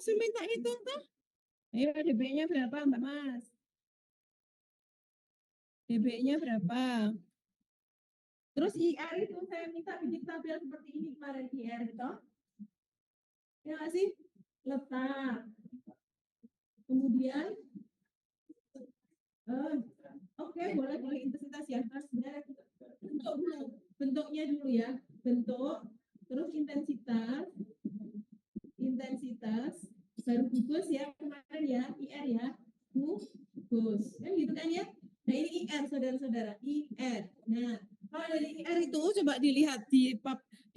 Saya minta hitung tuh. Ayo DB-nya berapa Mbak Mas? DB-nya berapa? Terus IR itu saya minta bikin tabel seperti ini kemarin IR itu. Ya nggak sih? Letak. Kemudian, oke, boleh intensitas ya. Mas, sebenarnya bentuk dulu. Bentuknya dulu ya. Bentuk, terus intensitas, baru gugus ya kemarin ya, IR ya. Gugus. Kan gitu kan ya? Nah ini IR saudara-saudara, IR. Nah kalau dari IR itu coba dilihat di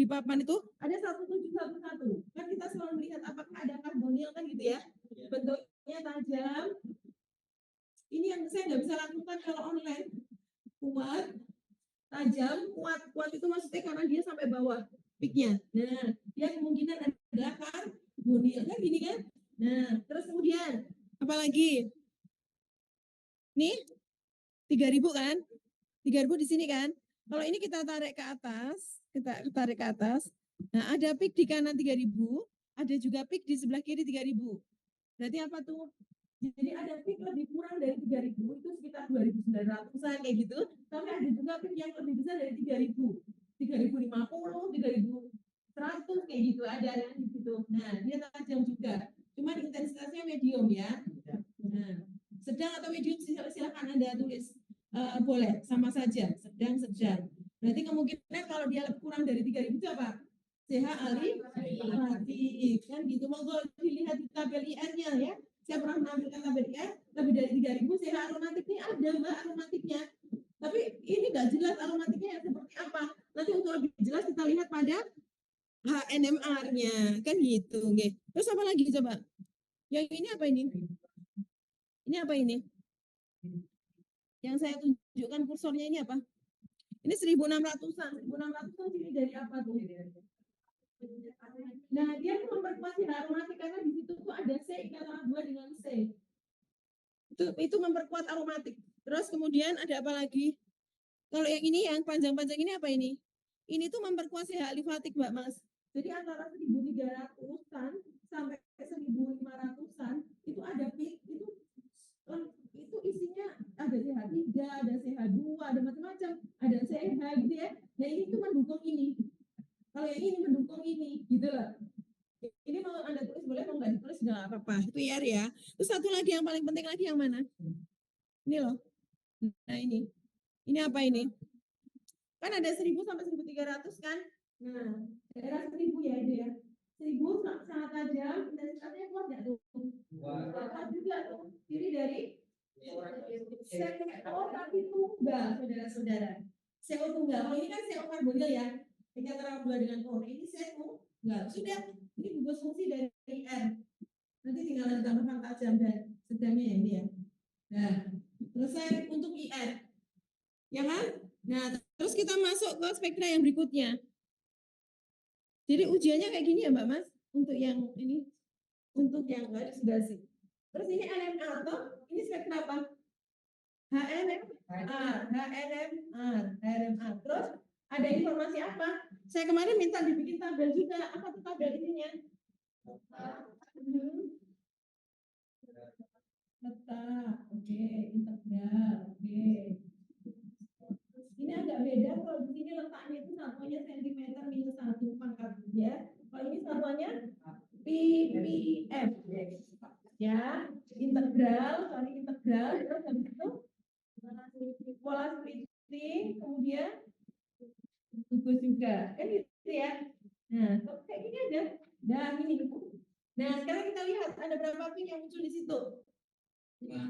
papan itu ada 1711. Kan kita selalu melihat apakah ada karbonil kan gitu ya. Bentuknya tajam. Ini yang saya nggak bisa lakukan kalau online. Kuat, tajam, kuat itu maksudnya karena dia sampai bawah peaknya. Nah dia kemungkinan ada karbonil kan gini kan. Nah terus kemudian apalagi? Nih 3.000 kan? 3.000 di sini kan? Kalau ini kita tarik ke atas, Nah, ada peak di kanan 3.000, ada juga peak di sebelah kiri 3.000. Berarti apa tuh? Jadi ada peak lebih kurang dari 3.000, itu sekitar 2.900-an kayak gitu. Tapi ada juga peak yang lebih besar dari 3.000. 3.050, 3.100 kayak gitu ada yang di situ. Nah, dia tajam juga. Cuma intensitasnya medium ya. Nah, sedang atau medium silakan Anda tulis. Boleh, sama saja, sedang. Berarti kemungkinan kalau dia kurang dari 3.000 itu apa? CH alif kan gitu. Monggo dilihat di tabel IR-nya ya. Saya pernah menampilkan tabel IR lebih dari 3.000 CH aromatiknya ada Mbak aromatiknya. Tapi ini nggak jelas aromatiknya yang seperti apa. Nanti untuk lebih jelas kita lihat pada HNMR-nya kan gitu. Okay. Terus apa lagi coba? Yang ini apa ini? Ini apa ini? Yang saya tunjukkan kursornya ini apa? Ini 1.600-an. 1.600-an ini dari apa tuh? Nah, dia memperkuat aromatik karena di situ tuh ada C ikatan 2 dengan C. Itu memperkuat aromatik. Terus kemudian ada apa lagi? Kalau yang ini yang panjang-panjang ini apa ini? Ini tuh memperkuat CH alifatik, Mbak Mas. Jadi antara 1.300-an sampai 1.500-an itu ada peak, itu isinya ada CH3, ada CH2, ada macam-macam, ada CH gitu ya. Nah ini tuh mendukung ini. Kalau yang ini mendukung ini, gitu loh. Ini mau Anda tulis boleh, mau nggak ditulis nggak apa-apa. Itu IR ya. Terus satu lagi yang paling penting lagi yang mana? Ini loh. Nah ini. Ini apa ini? Kan ada 1.000 sampai 1.300 kan? Nah, daerah 1.000 ya itu ya. 1.000 sangat tajam, intensitasnya kuat nggak tuh? Kuat juga tuh. Jadi dari CO tapi tunggal, saudara-saudara. CO tunggal. Kalau ini kan CO karbonil ya. Kita terang dua dengan O. Ini CO tunggal. Sudah. Ini gugus fungsi dari R. Nanti tinggal ditambahkan tajam dan sedangnya ya ini ya. Nah, selesai untuk IR. Ya kan? Nah, terus kita masuk ke spektra yang berikutnya. Jadi ujiannya kayak gini ya Mbak Mas? Untuk yang ini, untuk yang garis basi. Terus ini NMR atau ini spektra apa? HNMR. Terus ada informasi apa? Saya kemarin minta dibikin tabel juga. Apa tuh tabel ininya? Letak, oke, integral, oke. Ini agak beda kalau di sini letaknya itu satuannya sentimeter minus 1 pangkat ya. Kalau ini satuannya ppm ya, integral, terus habis itu pola splitting, kemudian gugus juga, kan gitu ya. Nah, kayak gini aja. Nah, ini. Nah, sekarang kita lihat ada berapa pin yang muncul di situ. Nah,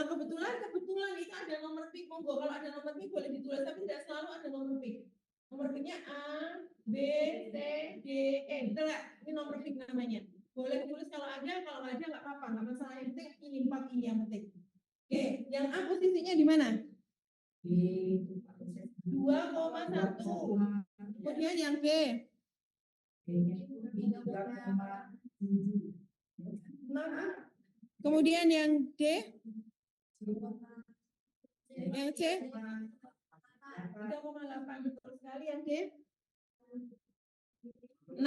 kebetulan itu ada nomor PIK. Monggo kalau ada nomor PIK boleh ditulis, tapi tidak selalu ada nomor PIK. Nomor PIK-nya A, B, C, D, E. Betul nggak? Ini nomor PIK namanya. Boleh ditulis kalau ada, kalau nggak ada nggak apa-apa, nggak masalah. Yang penting ini 4 ini yang penting. Oke, yang A posisinya di mana? Di 2,1. Kemudian yang B. Kemudian yang D. Yang C 3,8 betul sekali yang D 6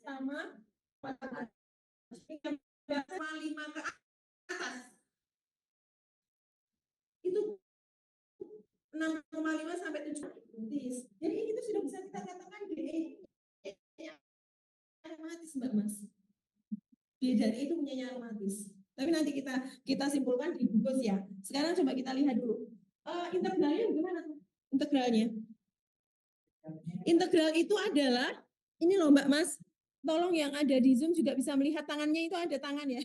sama 5 ke atas itu 6,5 sampai 7. Jadi itu sudah bisa kita katakan DE aromatis Mbak Mas. D dan E itu punya aromatis. Tapi nanti kita simpulkan di gugus ya. Sekarang coba kita lihat dulu. Integralnya gimana tuh? Integralnya. Integral itu adalah ini loh Mbak Mas. Tolong yang ada di Zoom juga bisa melihat tangannya itu ada tangan ya.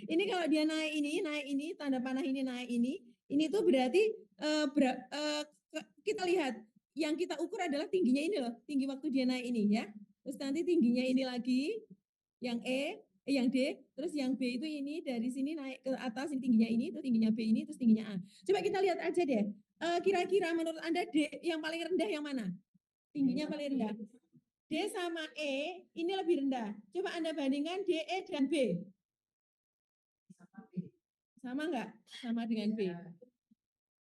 Ini kalau dia naik ini, tanda panah ini naik ini tuh berarti kita lihat yang kita ukur adalah tingginya ini loh, tinggi waktu dia naik ini ya. Terus nanti tingginya ini lagi, yang yang D, terus yang B itu ini dari sini naik ke atas, ini tingginya ini, terus tingginya B ini, terus tingginya A. Coba kita lihat aja deh, kira-kira menurut Anda D yang paling rendah yang mana? Tingginya paling rendah. D sama E ini lebih rendah. Coba Anda bandingkan D, E, dan B. Sama enggak? Sama dengan B.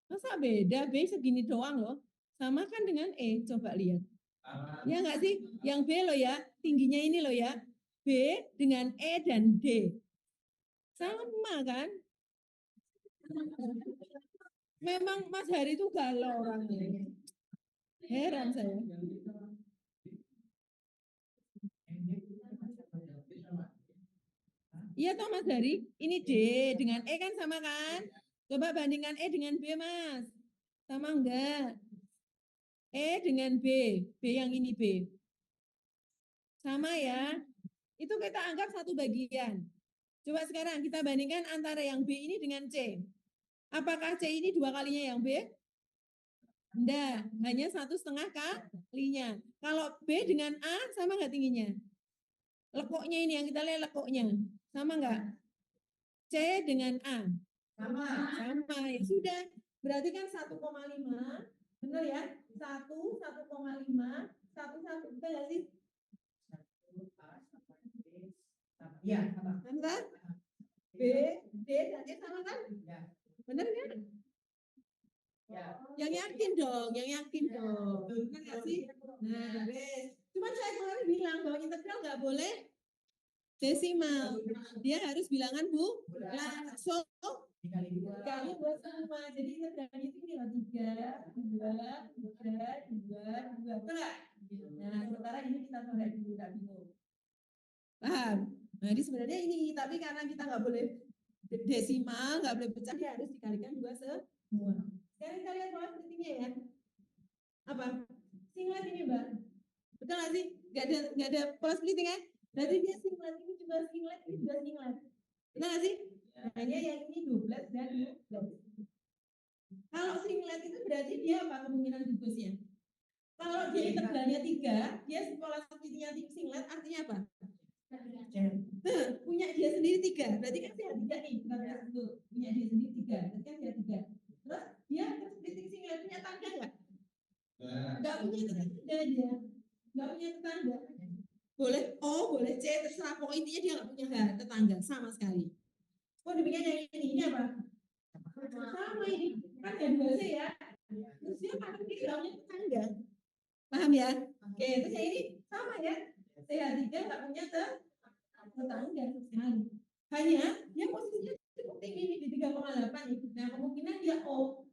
Masa beda? B segini doang loh. Sama kan dengan E. Coba lihat. Ya enggak sih? Yang B loh ya. Tingginya ini loh ya. B dengan E dan D. Sama kan? Memang Mas Hari itu galau orangnya. Heran saya. Iya toh Mas Dari, ini D dengan E kan sama kan? Coba bandingkan E dengan B Mas. Sama enggak? E dengan B, B yang ini B. Sama ya. Itu kita anggap satu bagian. Coba sekarang kita bandingkan antara yang B ini dengan C. Apakah C ini 2 kalinya yang B? Enggak, hanya 1,5 kalinya. Kalau B dengan A sama enggak tingginya? Lekuknya ini yang kita lihat lekuknya. Sama enggak? C dengan A. Sama. Sama, ya sudah. Berarti kan 1,5. Benar ya? 1,5. 1, betul nggak sih? Iya, sama. Benar? B, D, dan E sama kan? Benar kan? Yang yakin dong, Benar nggak sih? Nah, cuman saya kemarin bilang bahwa integral nggak boleh desimal. Dia harus bilangan langsung kali 2 Jadi integralnya itu tinggal 3, 2, 3, 2, 2. Betul nggak? Nah, sementara ini kita coret dulu, nggak bingung. Paham? Nah, ini sebenarnya ini, tapi karena kita nggak boleh desimal, nggak boleh pecah, dia harus dikalikan 2 semua. Sekarang kita lihat pola splittingnya ya. Apa? Singlet ini, Mbak. Betul nggak sih? Nggak ada pola splitting kan? Berarti dia singlet ini juga singlet, ini juga singlet. Betul nggak sih? Hanya yang ini 12 dan 12. Kalau singlet itu berarti dia apa kemungkinan gugusnya? Kalau dia integralnya 3, dia pola splittingnya singlet artinya apa? Punya dia sendiri 3, berarti kan dia 3 nih. Punya dia sendiri 3, berarti kan dia 3. Terus dia splitting singlet punya tangga nggak? Nggak punya tetangga dia. Nggak punya tetangga. Boleh O, boleh C, terserah. Pokoknya intinya dia nggak punya tetangga sama sekali. Oh demikian yang ini apa? Sama ini. Kan ada 2C ya. Terus dia makan dia nggak punya tetangga. Paham ya? Oke, terus yang ini sama ya. CH3 nggak punya tetangga sekali. Hanya dia posisinya cukup tinggi nih di 3,8 nih. Nah kemungkinan dia O.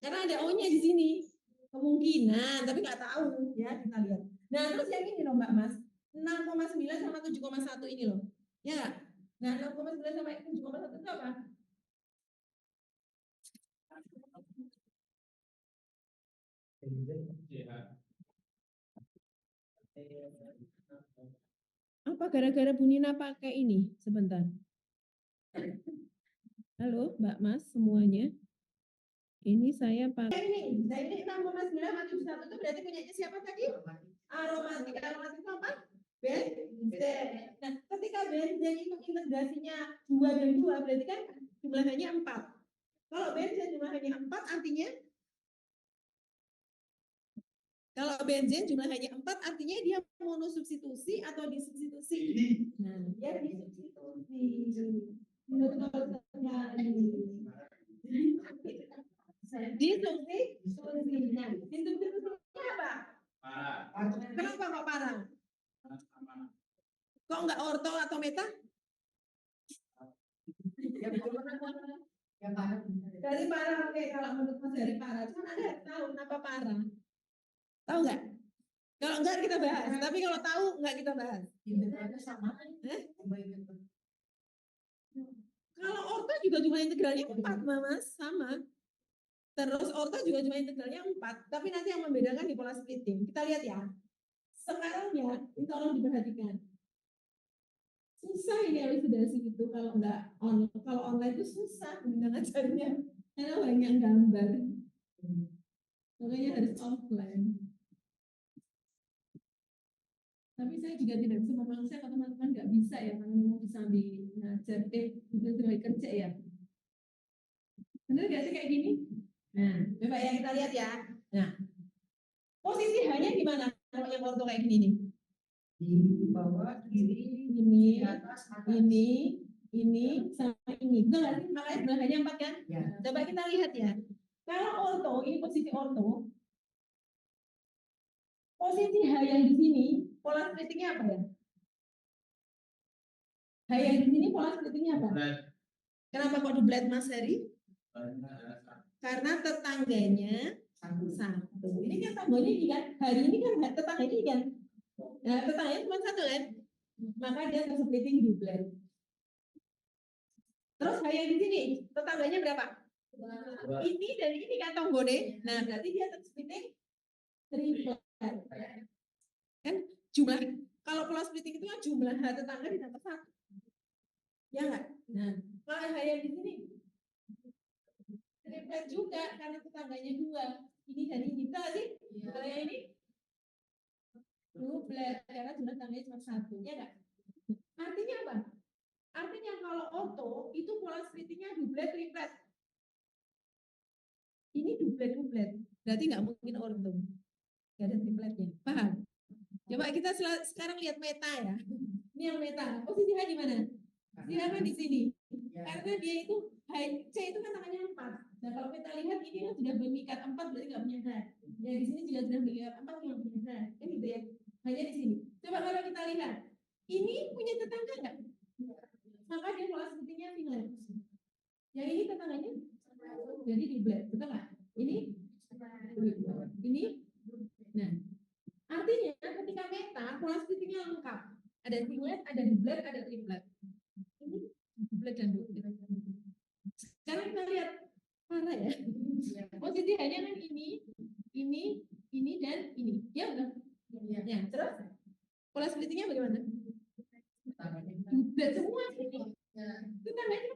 Karena ada O-nya di sini. Kemungkinan, tapi nggak tahu ya kita lihat. Nah terus yang ini loh Mbak Mas, 6,9 sama 7,1 ini loh. Ya. Nah 6,9 sama 7,1 itu apa? Apa gara-gara Bu Nina pakai ini? Sebentar. Halo Mbak Mas semuanya. Ini saya pakai ini. Nah ini 6,9 sama 7,1 itu berarti punyanya siapa tadi? Aromatik. Aromatik itu apa? Benzen. Nah, ketika benzen itu integrasinya 2 dan 2 berarti kan jumlahnya 4. Kalau benzen jumlahnya 4 artinya kalau benzen jumlahnya 4 artinya dia monosubstitusi atau disubstitusi. Nah, dia disubstitusi. Disubstitusinya. Disubstitusinya apa? Kenapa kok parah? Kok enggak orto atau meta? Dari parah, oke. Kalau menurut Mas dari parah, cuma Anda tahu kenapa parah. Tahu nggak? Kalau enggak kita bahas, tapi kalau tahu enggak kita bahas. Kalau orto juga jumlah integralnya 4, Mas, sama. Terus orto juga jumlah integralnya 4, tapi nanti yang membedakan di pola splitting. Kita lihat ya. Sekarang ya, ini tolong diperhatikan. Susah ini elucidasi itu kalau enggak kalau online itu susah ngajarnya karena banyak gambar. Makanya harus offline. Tapi saya juga tidak bisa memaksa kalau teman-teman nggak bisa ya, karena mau bisa ngajar, itu lagi kerja ya. Benar nggak sih kayak gini? Nah, coba ya kita lihat ya. Nah, posisi hanya di mana kalau yang orto kayak gini nih? Di bawah, kiri, ini, atas, ini, sama ini. Betul nggak sih? Makanya sebelahnya 4 kan? Ya. Coba kita lihat ya. Kalau orto, ini posisi orto. Posisi H yang di sini, pola splittingnya apa ya? H yang di sini pola splittingnya apa? Kenapa kok dublet Mas Heri? Karena tetangganya satu. Ini kan tangganya ini kan, hari ini kan tetangga ini kan. Nah, tetangganya cuma satu kan? Maka dia tersplitting dublet. Terus H yang di sini, tetangganya berapa? Ini dari ini kan tonggone. Nah, berarti dia tersplitting triplet. Kan jumlah, kalau pola splitting itu kan jumlah H tetangga ditambah satu. Ya enggak? Nah, kalau H yang di sini triplet juga karena tetangganya 2. Ini dari ini bisa sih? Kalau yang ini dublet karena jumlah tetangganya cuma 1. Ya enggak? Artinya apa? Artinya kalau orto itu pola splittingnya dublet triplet. Ini dublet. Berarti nggak mungkin orto. Nggak ada tripletnya. Paham? Coba kita sekarang lihat meta ya. Ini yang meta. Posisinya di mana? Silakan di sini. Karena dia itu C itu kan tangannya 4. Nah kalau kita lihat ini kan sudah mengikat 4 berarti nggak punya head. Ya di sini juga sudah mengikat 4 nggak punya head. Kan gitu ya. Hanya di sini. Coba kalau kita lihat, ini punya tetangga nggak? Maka dia pola splittingnya final. Yang ini tetangganya jadi di black, betul nggak? Ini, nah artinya ketika meta pola splittingnya lengkap. Ada singlet, ada dublet, ada triplet. Ini dublet dan dublet. Sekarang kita lihat mana ya? Posisi hanya kan ini dan ini. Ya benar. Ya, terus pola splittingnya bagaimana? Dublet semua ini. Tetangganya.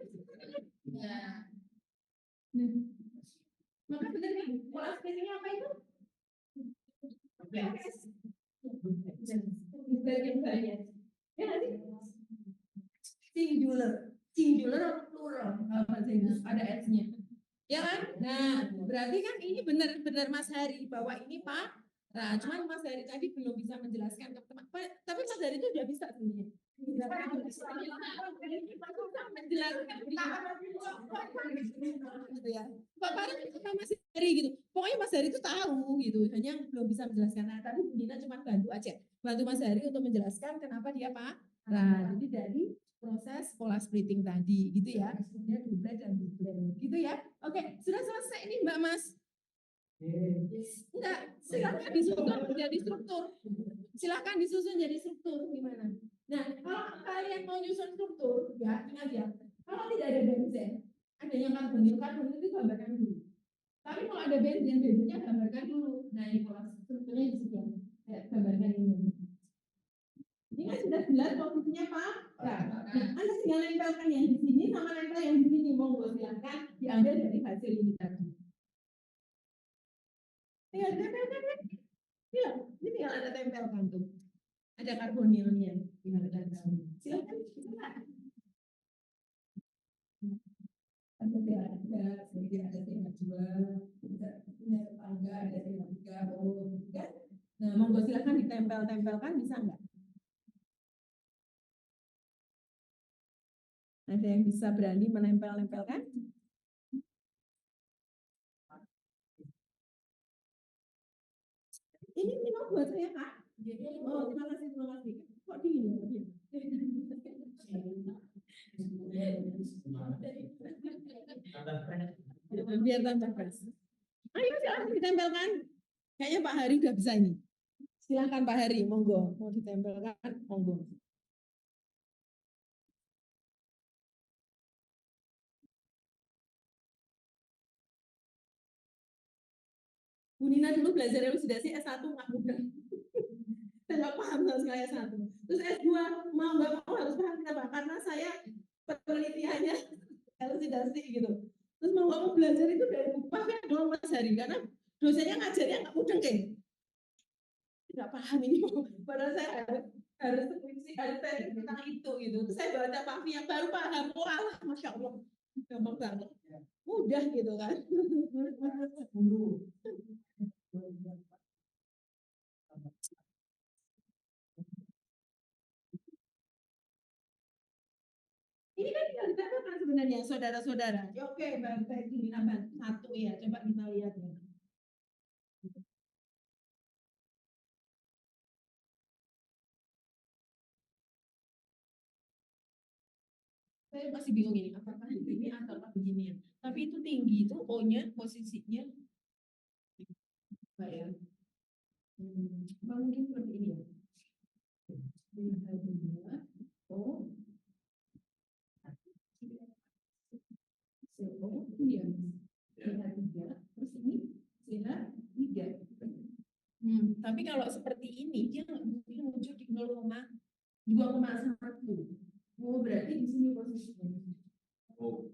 Nah, maka benar kan? Pola splittingnya apa itu? Ya nanti singular atau plural bahasa Inggris ada s-nya. Ya kan? Nah, berarti kan ini benar-benar Mas Hari bahwa ini Pak. Nah, cuman Mas Hari tadi belum bisa menjelaskan ke teman. Tapi Mas Hari itu sudah bisa sebenarnya. Gitu ya. Pak Parang sama Mas Hari gitu. Pokoknya Mas Hari itu tahu gitu, hanya belum bisa menjelaskan. Nah, tapi Bu Dina cuma bantu aja. Bantu Mas Hari untuk menjelaskan kenapa dia Pak. Nah, jadi dari proses pola splitting tadi gitu ya. Dia dublet dan dublet gitu ya. Oke, sudah selesai ini Mbak Mas. Enggak, silakan disusun jadi struktur. Silakan disusun jadi struktur gimana? Nah, kalau kalian mau nyusun struktur, ya ingat ya. Kalau tidak ada benzen, adanya karbonil itu gambarkan dulu. Tapi kalau ada benzennya gambarkan dulu. Nah, ini pola strukturnya di sini. Gambarkan ini. Ini kan sudah jelas posisinya Pak. Nah, Anda tinggal nempelkan yang di sini sama nempel yang di sini. Monggo silakan diambil dari hasil ini tadi. Tinggal tempelkan kan? Iya, ini tinggal Anda tempelkan tuh. Ada karbonilnya. Tinggal Anda tempelkan. Silakan. Ada TH2, punya tetangga, ada TH3, kan? Nah, monggo silakan ditempel-tempelkan, bisa nggak? Ada yang bisa berani menempel-nempelkan? Ini minum buat saya, Kak. Oh, terima kasih, terima kasih. Kok dingin ya? Biar tambah keras. Ayo silahkan ditempelkan. Kayaknya Pak Hari udah bisa ini. Silahkan Pak Hari, monggo. Mau ditempelkan, monggo. Bu Nina dulu belajar elusidasi S1 nggak mudah. Saya nggak paham sama sekali S1. Terus S2 mau nggak mau harus paham kenapa? Karena saya penelitiannya elusidasi gitu. Terus mau nggak mau belajar itu dari bupaknya doang Mas Hari. Karena dosennya ngajarnya nggak mudah kan. Nggak paham ini. Padahal saya harus skripsi, harus teknik tentang itu gitu. Terus saya baca Pavi yang baru paham. Wah, Masya Allah. Gampang banget. Mudah gitu kan. Ini kan tinggal ditambahkan sebenarnya saudara-saudara. Ya, oke, baik ini nambah satu ya. Coba kita lihat ya. Saya masih bingung ini apakah ini atau begini ya. Tapi itu tinggi itu O-nya posisinya apa ya? Apa mungkin seperti ini ya? O, O, ini ya. CH3, terus ini CH3. Tapi kalau seperti ini dia nggak mungkin muncul di 0,2,1. Oh, berarti di sini posisinya. Oh,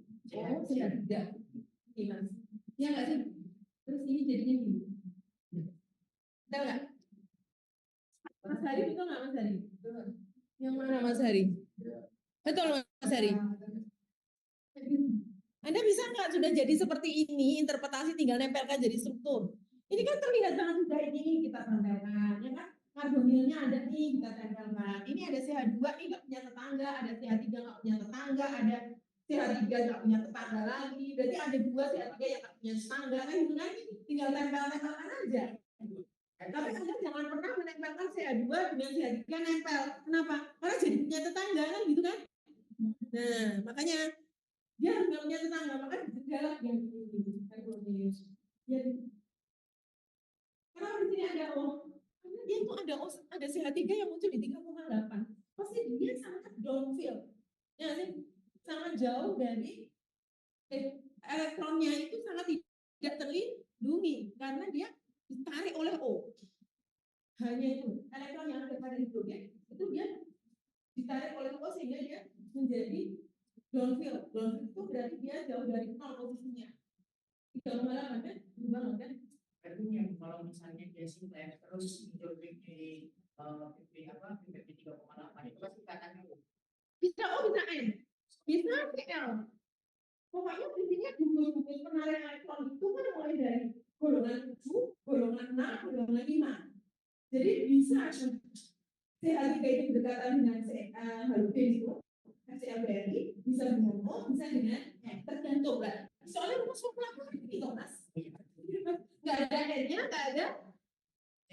tidak. Ini mas. Ya nggak sih? Terus ini jadinya gini. Tahu nggak? Mas Hari betul nggak Mas Hari? Yang mana Mas Hari? Betul Mas Hari. Anda bisa nggak sudah jadi seperti ini, interpretasi tinggal nempelkan jadi struktur. Ini kan terlihat banget sudah ini kita tempelkan, ya kan? Karbonilnya ada nih, kita tempelkan. Ini ada CH2 nih nggak punya tetangga, ada CH3 nggak punya tetangga, ada CH3 nggak punya tetangga lagi. Berarti ada dua CH3 yang nggak punya tetangga kan itu kan tinggal tempelkan aja. Tapi Anda jangan pernah menempelkan CH2 dengan CH3 nempel. Kenapa? Karena jadi punya tetangga kan gitu kan? Nah, makanya dia nggak punya tetangga, makanya gejala yang ini karbonil. Ya, kenapa di sini ada O? Karena dia tuh ada CH3 yang muncul di 3,8. Pasti dia sangat downfield. Ya sih, sangat jauh dari elektronnya itu sangat tidak terlindungi karena dia ditarik oleh O. Hanya itu elektron yang ada pada hidrogen itu dia ditarik oleh O sehingga dia menjadi downfield. Downfield itu berarti dia jauh dari nol posisinya. 3,8 kan? Berubah kan? Artinya kalau misalnya dia simpan terus hidrogen di PP apa PP 3,8 itu pasti akan bisa O bisa N bisa L. Pokoknya intinya gugus-gugus penarik elektron itu kan mulai dari golongan 7, golongan 6, golongan 5. Jadi bisa CH3 itu berdekatan dengan halogen itu, HCl-BRI, bisa dengan O, bisa dengan N, tergantung kan. Soalnya rumus formula itu mas, nggak ada N-nya, nggak ada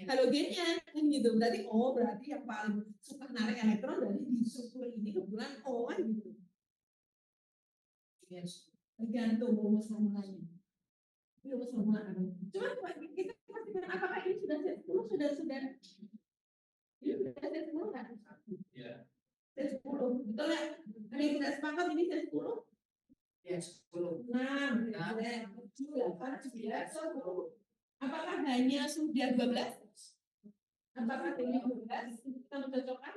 halogennya, kan gitu. Berarti O berarti yang paling suka narik elektron dari di struktur ini kebetulan O kan gitu. Yes. Tergantung rumus formulanya. Rumus formula apa? Cuma kita pastikan apakah ini sudah set 10 sudah ini sudah set 10 kan? Iya. Set 10. Betul ya? Ada yang tidak sepakat ini set 10? Ya, 10. 6, 7, 8, 9, 10. Apakah hanya sudah 12? Apakah hanya 12? Kita mencocokkan?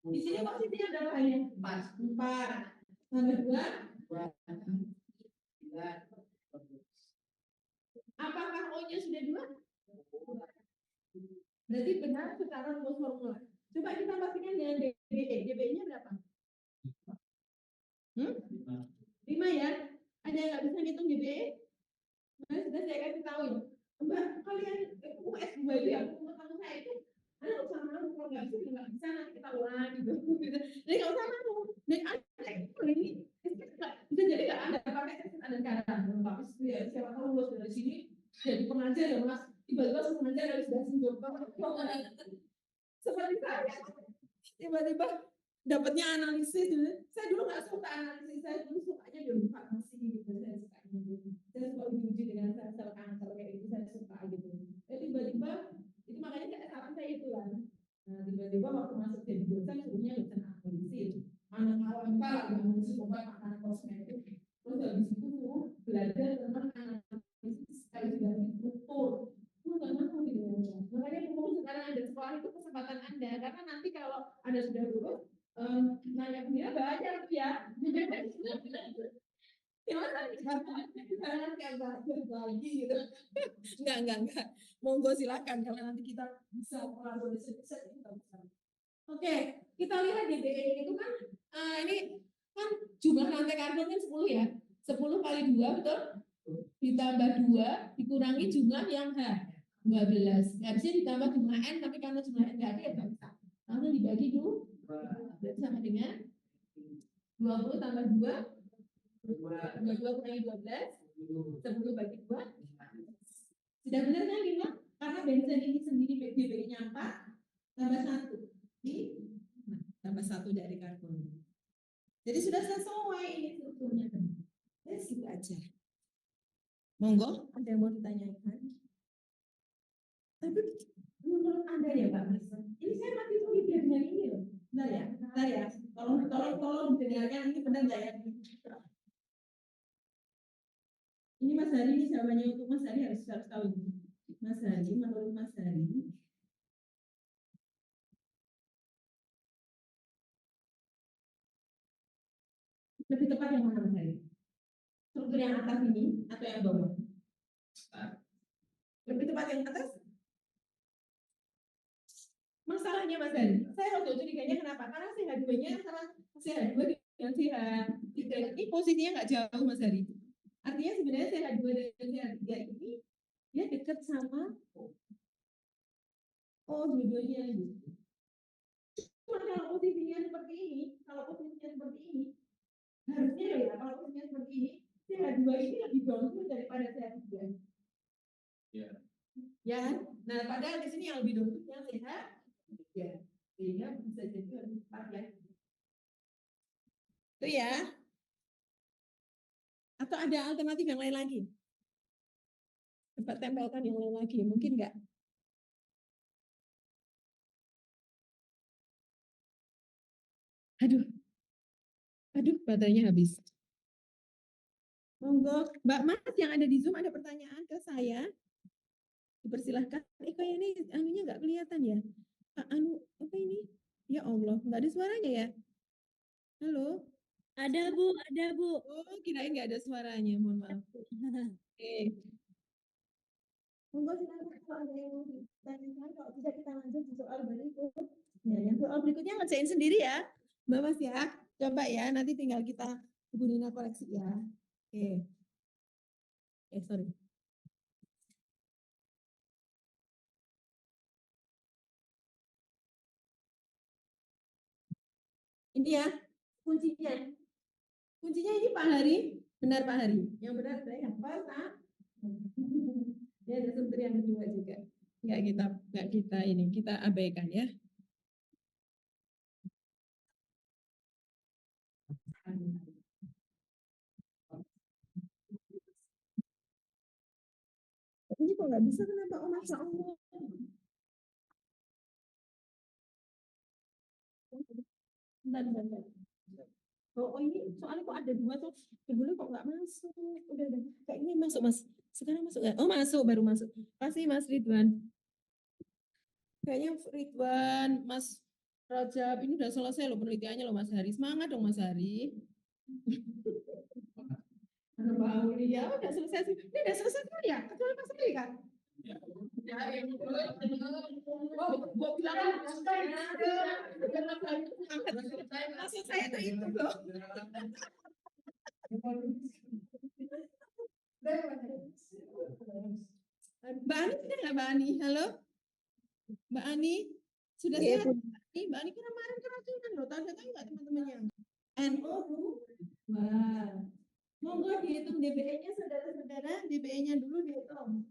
Di sini posisinya adalah hanya 4. 4. Tambah 2? 9. Apakah O-nya sudah 2? Berarti benar secara rumus formula. Coba kita pastikan dengan DBE. DBE-nya berapa? 5 ya? Ada yang nggak bisa ngitung DBE? Nah, sudah saya kasih tahu ya. Mbak, kalian US2 itu ya, kamu saya itu, Anda nggak usah malu, kalau nggak bisa nanti kita ulang gitu. Jadi nggak usah malu. Dan ada ini, bisa jadi nggak Anda pakai tes ada sekarang. Tapi siapa tahu lulus dari sini, jadi pengajar ya mas, tiba-tiba mengajar harus coba. Seperti saya, tiba-tiba dapatnya analisis. Saya dulu nggak suka analisis, saya dulu sukanya biologi farmasi gitu. Saya sukanya gitu. Saya suka uji dengan sel kanker kayak itu, saya suka gitu. Tiba-tiba itu makanya saya saran saya itu kan. Nah, tiba-tiba waktu masuk jadi dosen, sebenarnya dosen analisis. Anak awal yang mengisi obat makanan kosmetik. Terus habis itu belajar tentang analisis sekali dari struktur. Makanya mumpung sekarang ada sekolah itu kesempatan Anda, karena nanti kalau Anda sudah lulus, nanya dia banyak ya. Lagi gitu. Enggak. Monggo silakan kalau nanti kita bisa kolaborasi kita bisa. Oke, kita lihat di DE itu kan ini kan jumlah rantai karbon kan 10 ya. 10 kali 2 betul? Ditambah 2 dikurangi jumlah yang H 12. Harusnya ditambah jumlah N, tapi karena jumlah N nggak ada ya nggak bisa. Langsung dibagi dulu. Berarti sama dengan 20 tambah 2. 22 kurangi 12. 10 bagi 2. Sudah benar kan Lina? Karena bensin ini sendiri BBI-nya 4 tambah 1. Tambah 1 dari karbon. Jadi sudah sesuai ini strukturnya. Ya, gitu aja. Monggo, ada yang mau ditanyakan? Tapi menurut Anda ya Pak Mister, ini saya masih sulit dengan ini loh. Benar ya? Tolong dengarkan ini benar nggak ya? Ini Mas Hari, ini jawabannya untuk Mas Hari harus tahu ini. Mas Hari, menurut Mas Hari, lebih tepat yang mana Mas Hari? Struktur yang atas ini atau yang bawah? Lebih tepat yang atas? Masalahnya Mas Hari, saya waktu curiganya kenapa? Karena CH2-nya sama CH2 dengan CH3 ini posisinya nggak jauh Mas Hari. Artinya sebenarnya CH2 dan CH3 ini dia dekat sama dua-duanya gitu. Cuma kalau posisinya seperti ini, harusnya ya kalau posisinya seperti ini, CH2 ini lebih dominan daripada CH3. Ya. Ya, nah padahal di sini yang lebih dominan yang CH3. Sehingga bisa jadi lebih cepat ya. Itu ya. Atau ada alternatif yang lain lagi? Coba tempelkan yang lain lagi, mungkin enggak? Aduh, baterainya habis. Monggo, Mbak Mas yang ada di Zoom ada pertanyaan ke saya? Dipersilahkan. Kayaknya ini anunya nggak kelihatan ya? Apa ini? Ya Allah, nggak ada suaranya ya? Halo? Ada Bu, ada Bu. Oh, kirain nggak ada suaranya, mohon maaf. Oke. Monggo silakan kalau ada yang mau ditanyakan, kalau tidak kita lanjut di soal berikut. Ya, yang soal berikutnya ngerjain sendiri ya, Mbak Mas ya. Coba ya, nanti tinggal kita Bu Nina koreksi ya. Oke. Sorry. Ini ya, kuncinya. Kuncinya ini Pak Hari. Benar Pak Hari. Yang benar saya yang pertama. Ya ada sumber yang kedua juga. Nggak kita ini, kita abaikan ya. Ini kok nggak bisa, kenapa? Oh, Masya Allah. Bentar. Oh, ini soalnya kok ada dua tuh. Dulu kok nggak masuk. Udah. Kayaknya masuk, Mas. Sekarang masuk nggak? Oh, masuk, baru masuk. Pasti Mas Ridwan. Kayaknya Ridwan, Mas Rajab, ini udah selesai loh penelitiannya loh Mas Hari. Semangat dong Mas Hari. Ya, udah selesai sih. Ini udah selesai kan ya? Kecuali Mas Hari kan? Maksud saya itu loh. Mbak Ani sudah nggak Mbak Ani? Halo? Mbak Ani? Sudah sehat? Mbak Ani kemarin keracunan loh. Tahu nggak teman-temannya? NO, Bu? Wah. Monggo dihitung DBE-nya saudara-saudara. DBE-nya dulu dihitung.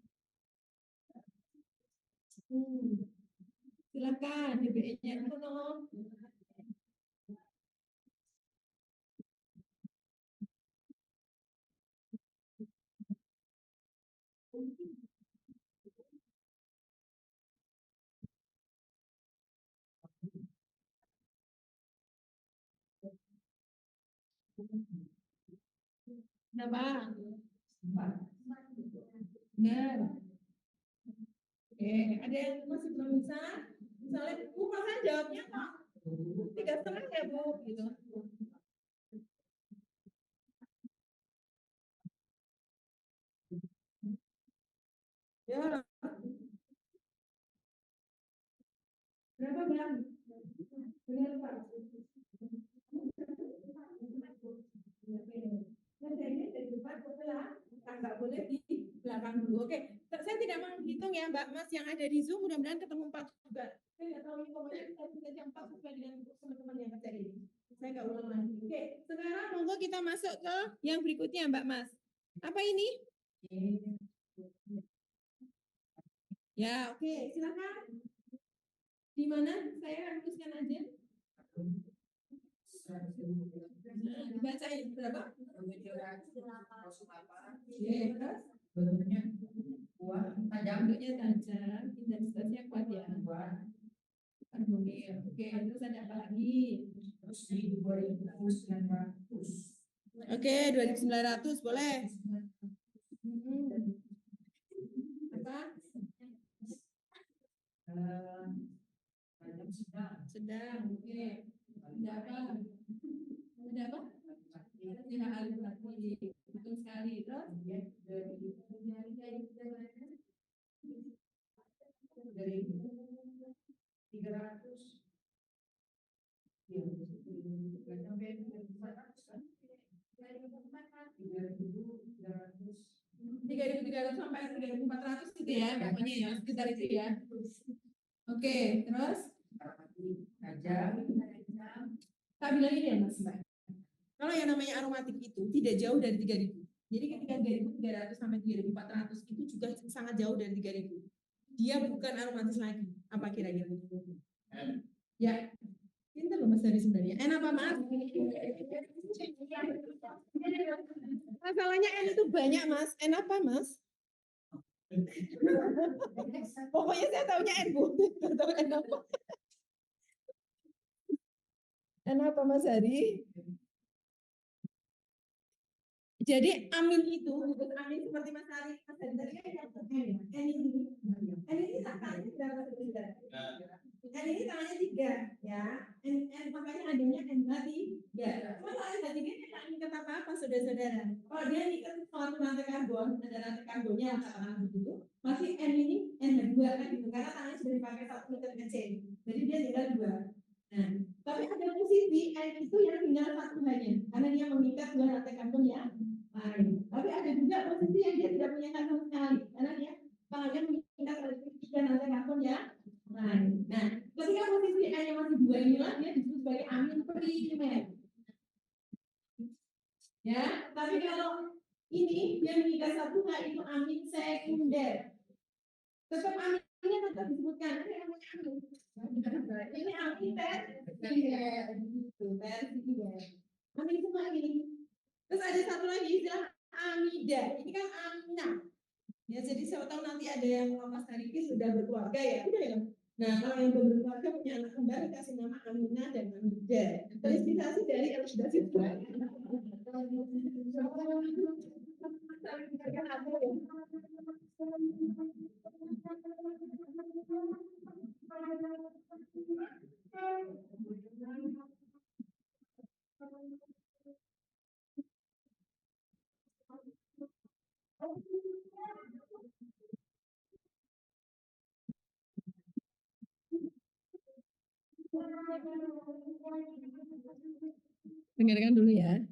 Silakan DBE-nya penuh. Kenapa? Benar. Oke, ada yang masih belum bisa? Misalnya, Bu, masa jawabnya kok 3,5 ya, Bu? Gitu. Ya, berapa Bang? Benar, Pak. Kerjanya dari depan ke belakang, nggak boleh di belakang dulu. Oke, saya tidak menghitung ya Mbak Mas yang ada di Zoom, mudah-mudahan ketemu 4 juga. Saya nggak tahu informasi kita bisa jam 4 sesuai dengan teman-teman yang kerja ini. Saya nggak ulang lagi. Oke, sekarang monggo kita masuk ke yang berikutnya Mbak Mas. Apa ini? Ya, oke, silakan. Di mana? Saya hapuskan aja. Nah, dibacain berapa? Oke, terus? Bentuknya tajam. Bentuknya tajam, intensitasnya kuat ya. Harmonis. Oke, terus ada apa lagi? Terus di 2.900. Oke, 2.900 boleh. Apa? Sedang. Oke. Ada apa? Ada apa? Tidak alih lagi. Betul sekali. Terus? Dari 300. Sampai 3.300 sampai 3.400 gitu ya, pokoknya ya, sekitar itu ya. Oke, terus? Tak bilang ini ya Mas. Kalau yang namanya aromatik itu tidak jauh dari 3.000. Jadi ketika 3.300 sampai 3.400 itu juga sangat jauh dari 3.000. Dia bukan aromatis lagi. Apa kira-kira? Ya, pintar loh Mas dari sebenarnya. N apa Mas? Masalahnya N itu banyak Mas. N apa Mas? Pokoknya saya tahunya N Bu. Tahu N apa? N apa Mas Hari? Jadi amin itu, huruf amin seperti Mas Ari, Mas Ari tadi kan yang N ini tangannya berapa sebentar? N ini tangannya 3, ya. N makanya adanya N tadi, ya. Cuma kalau N tadi ini tidak ikat apa-apa, saudara-saudara. Kalau dia ikat suatu rantai karbon, ada rantai karbonnya katakanlah begitu, masih N ini N2 kan gitu, karena tangannya sudah dipakai 1 meter kecil, jadi dia tinggal 2. Nah, tapi ada posisi N itu yang tinggal 1 hanya, karena dia mengikat 2 rantai karbon ya lain. Tapi ada juga posisi yang dia tidak punya karbon sekali, karena dia tangannya mengikat 3 rantai karbon ya lain. Nah, ketika posisi N yang masih 2 inilah dia disebut sebagai amin primer. Ya, tapi kalau ini dia mengikat 1 H itu amin sekunder. Tetap aminnya tetap disebutkan. Ini amin tersier, gitu, tersier. Amin semua ini. Terus ada satu lagi istilah amida. Ini kan amina. Ya, jadi siapa tahu nanti ada yang lepas dari ini sudah berkeluarga ya. Udah ya. Nah, kalau yang belum berkeluarga punya anak kembar dikasih nama Amina dan Amida. Terinspirasi dari elucidasi dengarkan dulu ya.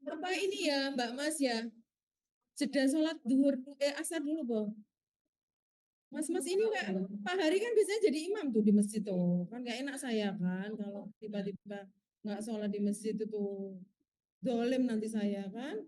Apa ini ya Mbak Mas ya? Jeda sholat duhur, asar dulu, Bo. Mas ini enggak, Pak Hari kan biasanya jadi imam tuh di masjid tuh. Kan nggak enak saya kan kalau tiba-tiba nggak sholat di masjid itu tuh. Dolim nanti saya kan.